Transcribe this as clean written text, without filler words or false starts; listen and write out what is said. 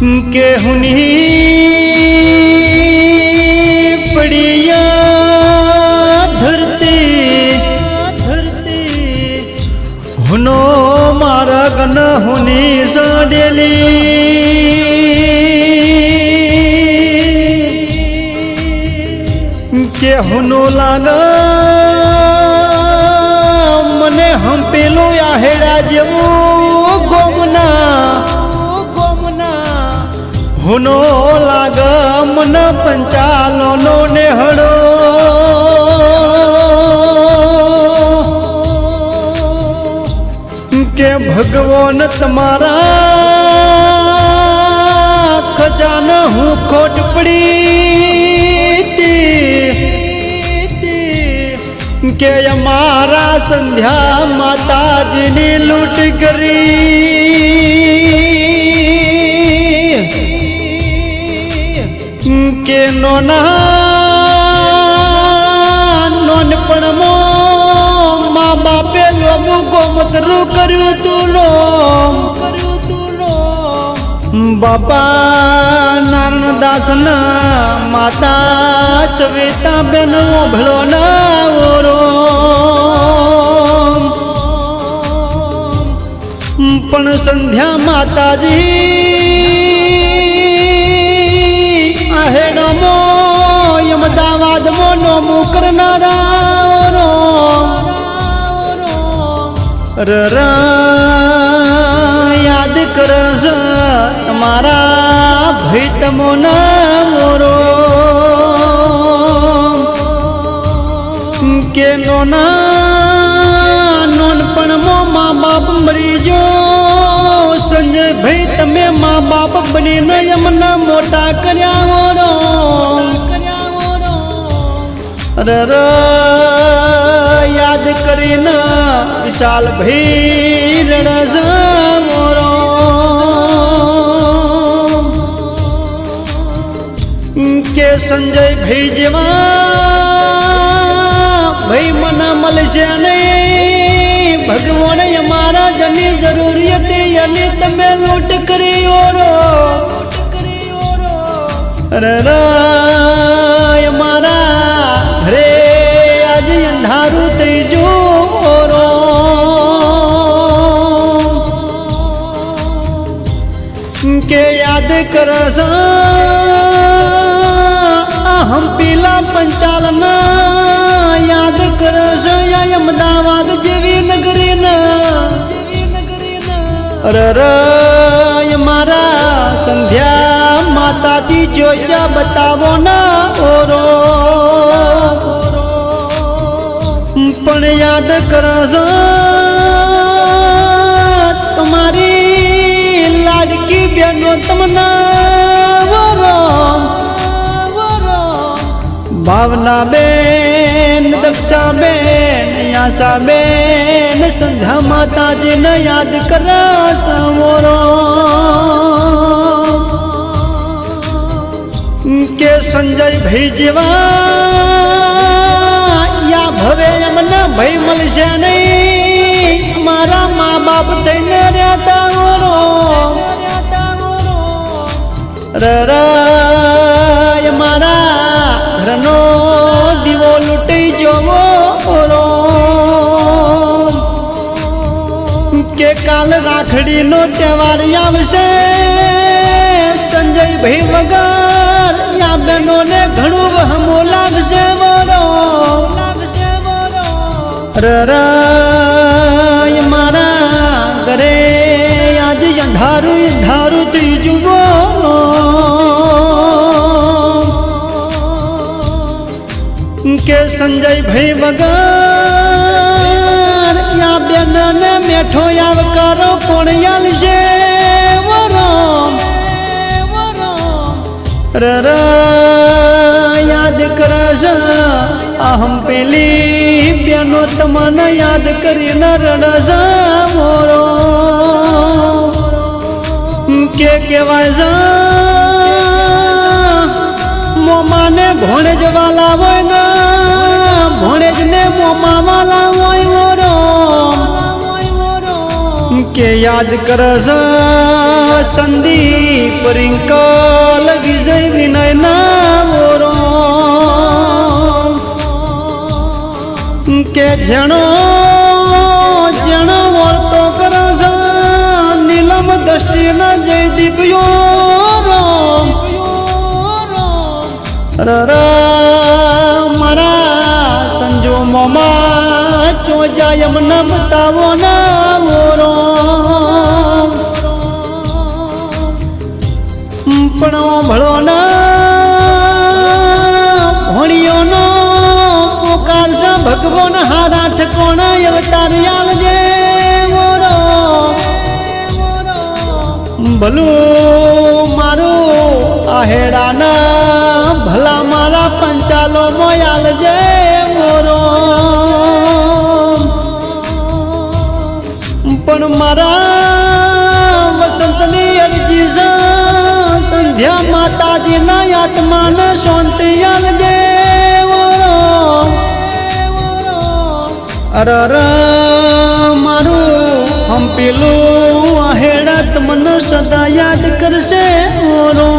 के हुनी पड़िया धरती हुनो मारा गन हुनी साडेली के हुनो लागा मने हम पेलो या हेड़ा जेवो गोमना हुनो लाग मन पंचालो नो नेहड़ो के भगवान तुम्हारा खजाना हूँ खोट पड़ी के हमारा संध्या माता जी ने लूट करी के नोना नोनपण मो माँ बापे लोगों को मतरू करू तू लो बापा नारायण दास न माता सविता बेन भलो न ओरो पण संध्या माता जी हेडमो यमदावाद मो नोमु करनारा र याद कर तुम्हारा भाई तमो न मोरो के नोना नोनपण मो माँ बाप मरी जो संजय भाई तमे माँ बाप बनी न यमना मोटा कर्या मोरो र याद करी न विशाल भाई रणस मोरो के संजय भाई जेवा भाई मना मलसे नहीं भगवान हमारा जनी जरूरियत यानी तमे लूट करी ओरो हमारा घरे आज अंधारू तेजो रो के याद कर हम पीला पंचालन याद कर या अहमदाबाद जेवी नगरी न हमारा संध्या माता दी जोजा बतावो ना ओरो पण याद कर तुम्हारी लाडकी बहनों तमना भावना बेन दक्षा बेन आशा बेन संध्या माता जी न याद कर समोरो के संजय भाई जीवा या भवे यमना भाई मलसे नहीं मारा माँ बाप थईने रहता ओरो मारा घरनो दीवो लूटी जोवो ओरो के काल राखड़ी नो त्योहार आवशे संजय भाई वगर या बहनों ने घणो वहमो लागशे मोरो मारा घरे आज अंधारू अंधारू तीजुवो के संजय भाई वगर या बेन ने मेठो याव करो कोण याल से वरो याद कर हम पेली बेनो तमन याद करी न रडस मोरो के वाजा मोमा ने भोणेज वाला होय ना ભણેજ ને મોમા વાલા હોય મોરો કે યાદ કરસ સંદીપ રિંકલ વિજય વિનય ના મોરો કે જેણો જેણો વર્તો કરસ નીલમ દ્રષ્ટિ ના જયદીપ મારા સંજો મોમા ચોજા એમના બતાવો ના મોરો પણ ભળો ના ભણ્યો નો પોકાર છે ભગવાન હારા ઠકોણા અવતાર આલજે મોરો ભલું મારું આહેડાના ભલા મારા પંચાલો મોયાલજે મોરો પણ મારા વસંતની અરજી છે સંધ્યા માતાજીના આત્માને શાંતિ આલજે મોરો અરર મારું હંપેલું આહેડા તમને સદા યાદ કરશે મોરો